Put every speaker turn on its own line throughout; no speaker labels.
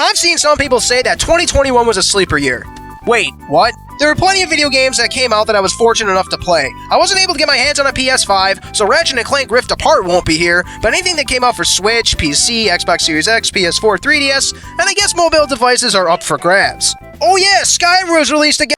I've seen some people say that 2021 was a sleeper year. Wait, what? There were plenty of video games that came out that I was fortunate enough to play. I wasn't able to get my hands on a PS5, so Ratchet & Clank Rift Apart won't be here, but anything that came out for Switch, PC, Xbox Series X, PS4, 3DS, and I guess mobile devices are up for grabs. Oh yeah, Skyrim was released again!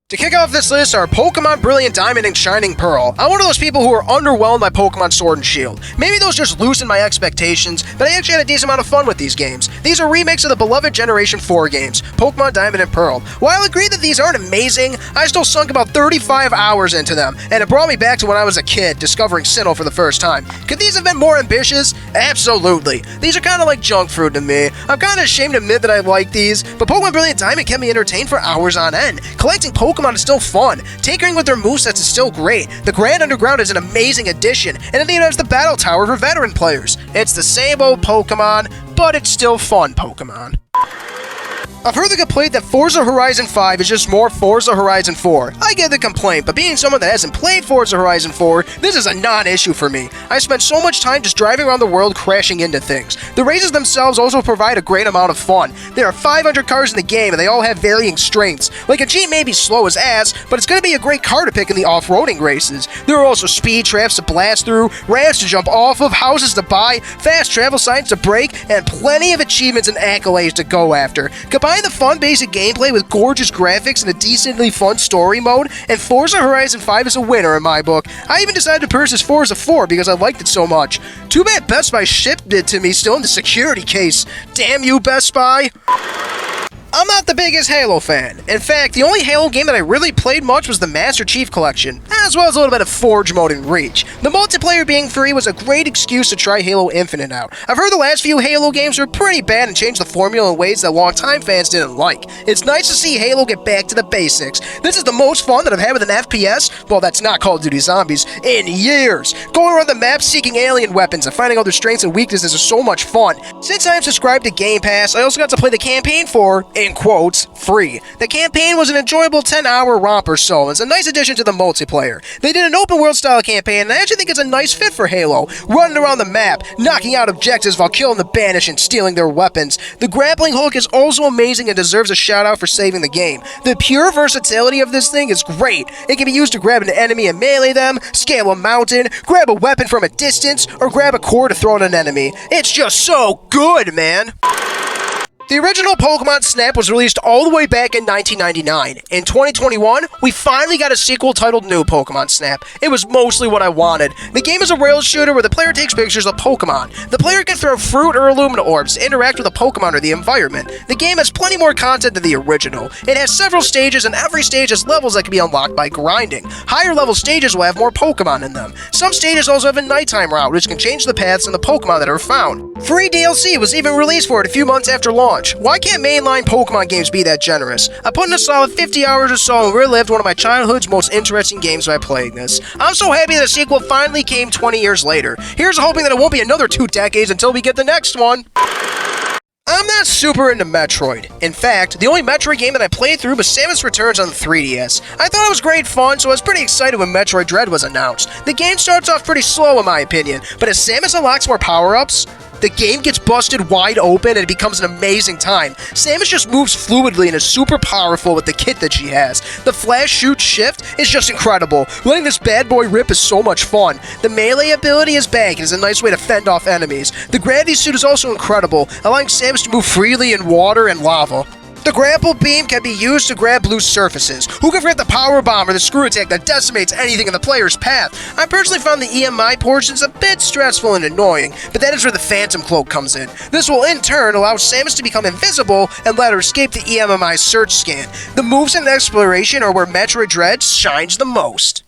To kick off this list are Pokemon Brilliant Diamond and Shining Pearl. I'm one of those people who are underwhelmed by Pokemon Sword and Shield. Maybe those just loosened my expectations, but I actually had a decent amount of fun with these games. These are remakes of the beloved Generation 4 games, Pokemon Diamond and Pearl. While I agree that these aren't amazing, I still sunk about 35 hours into them, and it brought me back to when I was a kid, discovering Sinnoh for the first time. Could these have been more ambitious? Absolutely. These are kind of like junk food to me. I'm kind of ashamed to admit that I like these, but Pokemon Brilliant Diamond kept me entertained for hours on end. Collecting Pokemon is still fun. Tinkering with their movesets is still great. The Grand Underground is an amazing addition, and it even has the Battle Tower for veteran players. It's the same old Pokemon, but it's still fun Pokemon. I've heard the complaint that Forza Horizon V is just more Forza Horizon 4. I get the complaint, but being someone that hasn't played Forza Horizon 4, this is a non-issue for me. I spent so much time just driving around the world crashing into things. The races themselves also provide a great amount of fun. There are 500 cars in the game, and they all have varying strengths. Like a Jeep may be slow as ass, but it's going to be a great car to pick in the off-roading races. There are also speed traps to blast through, ramps to jump off of, houses to buy, fast travel signs to break, and plenty of achievements and accolades to go after. Combine the fun basic gameplay with gorgeous graphics and a decently fun story mode, and Forza Horizon 5 is a winner in my book. I even decided to purchase Forza 4 because I liked it so much. Too bad Best Buy shipped it to me still in the security case. Damn you, Best Buy! I'm not the biggest Halo fan. In fact, the only Halo game that I really played much was the Master Chief Collection, as well as a little bit of Forge mode and Reach. The multiplayer being free was a great excuse to try Halo Infinite out. I've heard the last few Halo games were pretty bad and changed the formula in ways that longtime fans didn't like. It's nice to see Halo get back to the basics. This is the most fun that I've had with an FPS, well, that's not Call of Duty Zombies, in years. Going around the map seeking alien weapons and finding all their strengths and weaknesses is so much fun. Since I am subscribed to Game Pass, I also got to play the campaign for, in quotes, free. The campaign was an enjoyable 10-hour romp or so, and it's a nice addition to the multiplayer. They did an open world style campaign, and I actually think it's a nice fit for Halo, running around the map, knocking out objectives while killing the Banished and stealing their weapons. The grappling hook is also amazing and deserves a shout out for saving the game. The pure versatility of this thing is great. It can be used to grab an enemy and melee them, scale a mountain, grab a weapon from a distance, or grab a core to throw at an enemy. It's just so good, man! The original Pokemon Snap was released all the way back in 1999. In 2021, we finally got a sequel titled New Pokemon Snap. It was mostly what I wanted. The game is a rail shooter where the player takes pictures of Pokemon. The player can throw fruit or Illumina orbs to interact with a Pokemon or the environment. The game has plenty more content than the original. It has several stages, and every stage has levels that can be unlocked by grinding. Higher level stages will have more Pokemon in them. Some stages also have a nighttime route, which can change the paths and the Pokemon that are found. Free DLC was even released for it a few months after launch. Why can't mainline Pokemon games be that generous? I put in a solid 50 hours or so and relived one of my childhood's most interesting games by playing this. I'm so happy that a sequel finally came 20 years later. Here's hoping that it won't be another 2 decades until we get the next one. I'm not super into Metroid. In fact, the only Metroid game that I played through was Samus Returns on the 3DS. I thought it was great fun, so I was pretty excited when Metroid Dread was announced. The game starts off pretty slow in my opinion, but as Samus unlocks more power-ups, the game gets busted wide open and it becomes an amazing time. Samus just moves fluidly and is super powerful with the kit that she has. The flash, shoot, shift is just incredible. Letting this bad boy rip is so much fun. The melee ability is back and is a nice way to fend off enemies. The gravity suit is also incredible, allowing Samus to move freely in water and lava. The grapple beam can be used to grab loose surfaces. Who can forget the power bomb or the screw attack that decimates anything in the player's path? I personally found the EMI portions a bit stressful and annoying, but that is where the Phantom Cloak comes in. This will in turn allow Samus to become invisible and let her escape the EMMI search scan. The moves and exploration are where Metroid Dread shines the most.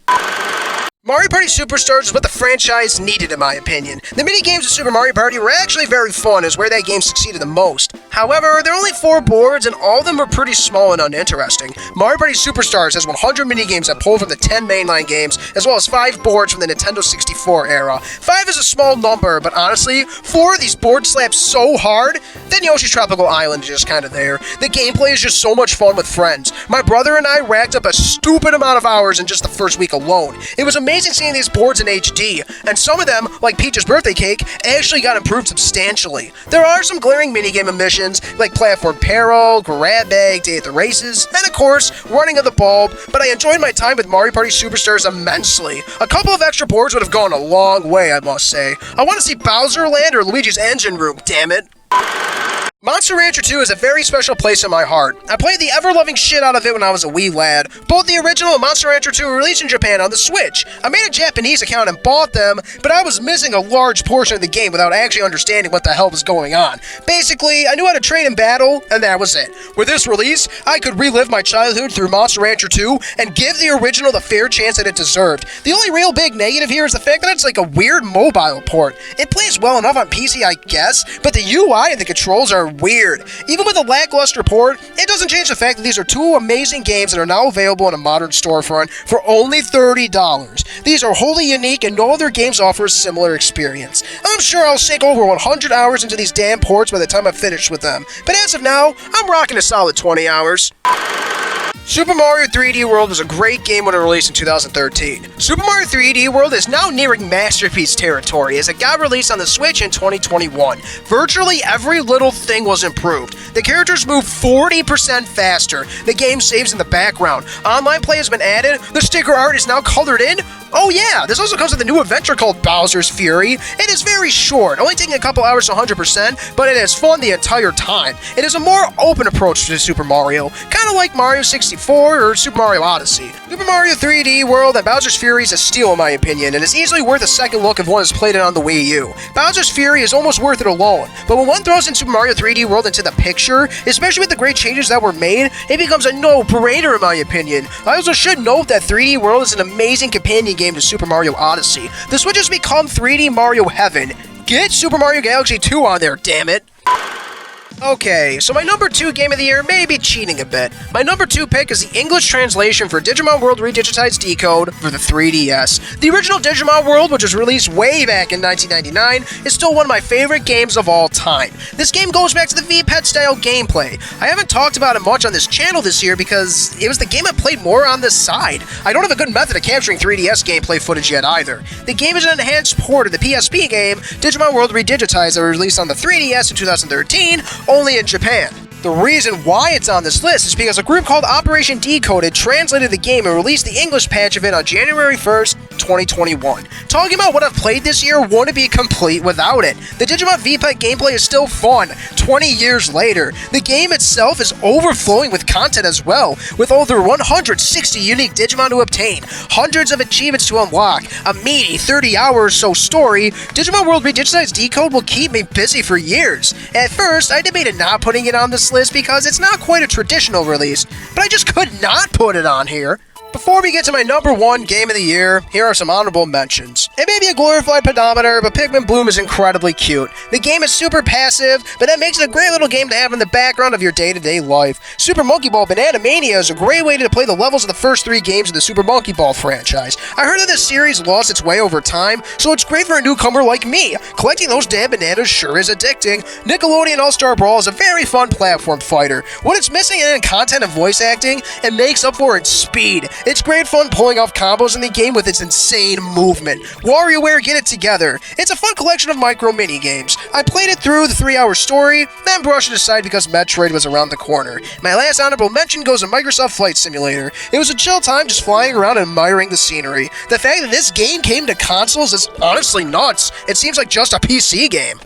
Mario Party Superstars is what the franchise needed in my opinion. The mini-games of Super Mario Party were actually very fun, is where that game succeeded the most. However, there are only 4 boards and all of them are pretty small and uninteresting. Mario Party Superstars has 100 mini-games that pull from the 10 mainline games, as well as 5 boards from the Nintendo 64 era. 5 is a small number, but honestly, 4 of these boards slap so hard, then Yoshi's Tropical Island is just kinda there. The gameplay is just so much fun with friends. My brother and I racked up a stupid amount of hours in just the first week alone. It was amazing seeing these boards in HD, and some of them, like Peach's birthday cake, actually got improved substantially. There are some glaring minigame omissions missions like Platform Peril, Grab Bag, Day at the Races, and of course, Running of the Bulb, but I enjoyed my time with Mario Party Superstars immensely. A couple of extra boards would have gone a long way, I must say. I want to see Bowser Land or Luigi's Engine Room, damn it. Monster Rancher 2 is a very special place in my heart. I played the ever-loving shit out of it when I was a wee lad. Both the original and Monster Rancher 2 were released in Japan on the Switch. I made a Japanese account and bought them, but I was missing a large portion of the game without actually understanding what the hell was going on. Basically, I knew how to train in battle, and that was it. With this release, I could relive my childhood through Monster Rancher 2 and give the original the fair chance that it deserved. The only real big negative here is the fact that it's like a weird mobile port. It plays well enough on PC, I guess, but the UI and the controls are weird. Even with a lackluster port, it doesn't change the fact that these are two amazing games that are now available in a modern storefront for only $30. These are wholly unique and no other games offer a similar experience. I'm sure I'll sink over 100 hours into these damn ports by the time I'm finished with them, but as of now, I'm rocking a solid 20 hours. Super Mario 3D World was a great game when it released in 2013. Super Mario 3D World is now nearing masterpiece territory as it got released on the Switch in 2021. Virtually every little thing was improved. The characters move 40% faster. The game saves in the background. Online play has been added. The sticker art is now colored in. Oh yeah, this also comes with a new adventure called Bowser's Fury. It is very short, only taking a couple hours to 100%, but it is fun the entire time. It is a more open approach to Super Mario, kind of like Mario 64 or Super Mario Odyssey. Super Mario 3D World and Bowser's Fury is a steal in my opinion, and is easily worth a second look if one has played it on the Wii U. Bowser's Fury is almost worth it alone, but when one throws in Super Mario 3D World into the picture, especially with the great changes that were made, it becomes a no-brainer in my opinion. I also should note that 3D World is an amazing companion game to Super Mario Odyssey. The Switch has become 3D Mario heaven. Get Super Mario Galaxy 2 on there, damn it. Okay, so my number 2 game of the year may be cheating a bit. My number 2 pick is the English translation for Digimon World Re Digitize Decode for the 3DS. The original Digimon World, which was released way back in 1999, is still one of my favorite games of all time. This game goes back to the V-Pet style gameplay. I haven't talked about it much on this channel this year because it was the game I played more on this side. I don't have a good method of capturing 3DS gameplay footage yet either. The game is an enhanced port of the PSP game Digimon World Re Digitize that was released on the 3DS in 2013, only in Japan. The reason why it's on this list is because a group called Operation Decoded translated the game and released the English patch of it on January 1st, 2021. Talking about what I've played this year wouldn't be complete without it. The Digimon V-Pet gameplay is still fun, 20 years later. The game itself is overflowing with content as well, with over 160 unique Digimon to obtain, hundreds of achievements to unlock, a meaty 30-hour or so story. Digimon World Re Digitize Decode will keep me busy for years. At first, I debated not putting it on this list because it's not quite a traditional release, but I just could not put it on here. Before we get to my number 1 game of the year, here are some honorable mentions. It may be a glorified pedometer, but Pikmin Bloom is incredibly cute. The game is super passive, but that makes it a great little game to have in the background of your day-to-day life. Super Monkey Ball Banana Mania is a great way to play the levels of the first 3 games of the Super Monkey Ball franchise. I heard that this series lost its way over time, so it's great for a newcomer like me. Collecting those damn bananas sure is addicting. Nickelodeon All-Star Brawl is a very fun platform fighter. What it's missing in content and voice acting, it makes up for in speed. It's great fun pulling off combos in the game with its insane movement. WarioWare, get it together. It's a fun collection of micro mini-games. I played it through the 3-hour story, then brushed it aside because Metroid was around the corner. My last honorable mention goes to Microsoft Flight Simulator. It was a chill time just flying around and admiring the scenery. The fact that this game came to consoles is honestly nuts. It seems like just a PC game.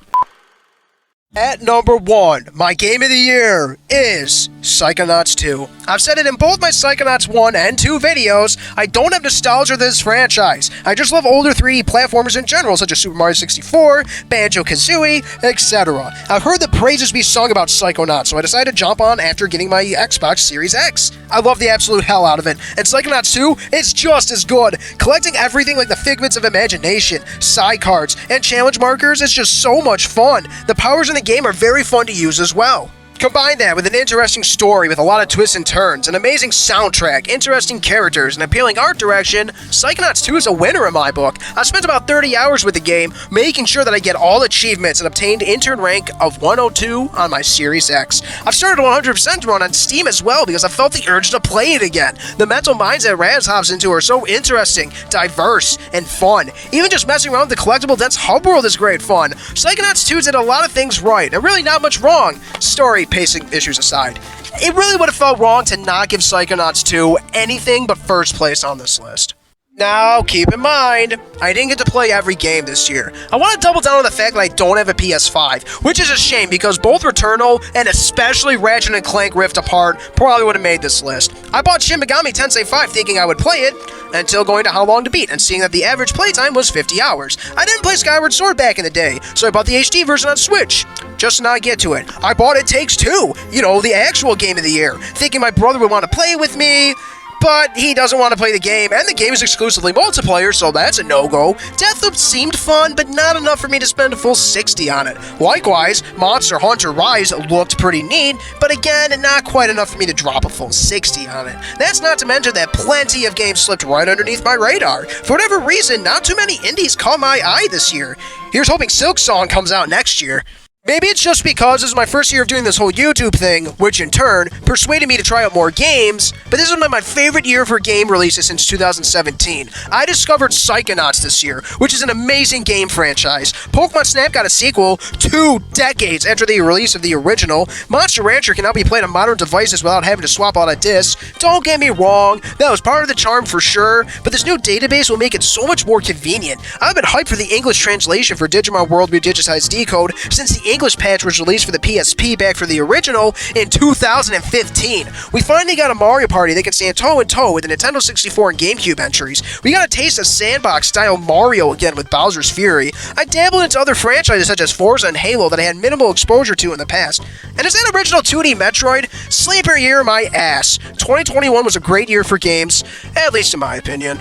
At number 1, my game of the year is Psychonauts 2. I've said it in both my Psychonauts 1 and 2 videos, I don't have nostalgia for this franchise. I just love older 3D platformers in general, such as Super Mario 64, Banjo-Kazooie, etc. I've heard the praises be sung about Psychonauts, so I decided to jump on after getting my Xbox Series X. I love the absolute hell out of it, and Psychonauts 2 is just as good. Collecting everything like the figments of imagination, side cards, and challenge markers is just so much fun. The powers in the game are very fun to use as well. Combine that with an interesting story with a lot of twists and turns, an amazing soundtrack, interesting characters, and appealing art direction, Psychonauts 2 is a winner in my book. I've spent about 30 hours with the game, making sure that I get all achievements and obtained intern rank of 102 on my Series X. I've started a 100% run on Steam as well because I felt the urge to play it again. The mental minds that Raz hops into are so interesting, diverse, and fun. Even just messing around with the collectible dense hub world is great fun. Psychonauts 2 did a lot of things right, and really not much wrong. Story, pacing issues aside. It really would have felt wrong to not give Psychonauts 2 anything but first place on this list. Now, keep in mind, I didn't get to play every game this year. I want to double down on the fact that I don't have a PS5, which is a shame because both Returnal and especially Ratchet & Clank Rift Apart probably would have made this list. I bought Shin Megami Tensei 5 thinking I would play it, until going to How Long to Beat and seeing that the average playtime was 50 hours. I didn't play Skyward Sword back in the day, so I bought the HD version on Switch. Just to not get to it. I bought It Takes Two, the actual game of the year, thinking my brother would want to play with me, but he doesn't want to play the game, and the game is exclusively multiplayer, so that's a no-go. Deathloop seemed fun, but not enough for me to spend a full 60 on it. Likewise, Monster Hunter Rise looked pretty neat, but again, not quite enough for me to drop a full 60 on it. That's not to mention that plenty of games slipped right underneath my radar. For whatever reason, not too many indies caught my eye this year. Here's hoping Silk Song comes out next year. Maybe it's just because this is my first year of doing this whole YouTube thing, which in turn persuaded me to try out more games, but this has been my favorite year for game releases since 2017. I discovered Psychonauts this year, which is an amazing game franchise. Pokemon Snap got a sequel 2 decades after the release of the original. Monster Rancher can now be played on modern devices without having to swap out a disc. Don't get me wrong, that was part of the charm for sure, but this new database will make it so much more convenient. I've been hyped for the English translation for Digimon World Re Digitize Decode since the English patch was released for the PSP back for the original in 2015. We finally got a Mario Party that can stand toe-in-toe with the Nintendo 64 and GameCube entries. We got a taste of sandbox-style Mario again with Bowser's Fury. I dabbled into other franchises such as Forza and Halo that I had minimal exposure to in the past. And as that original 2D Metroid, sleeper year my ass. 2021 was a great year for games, at least in my opinion.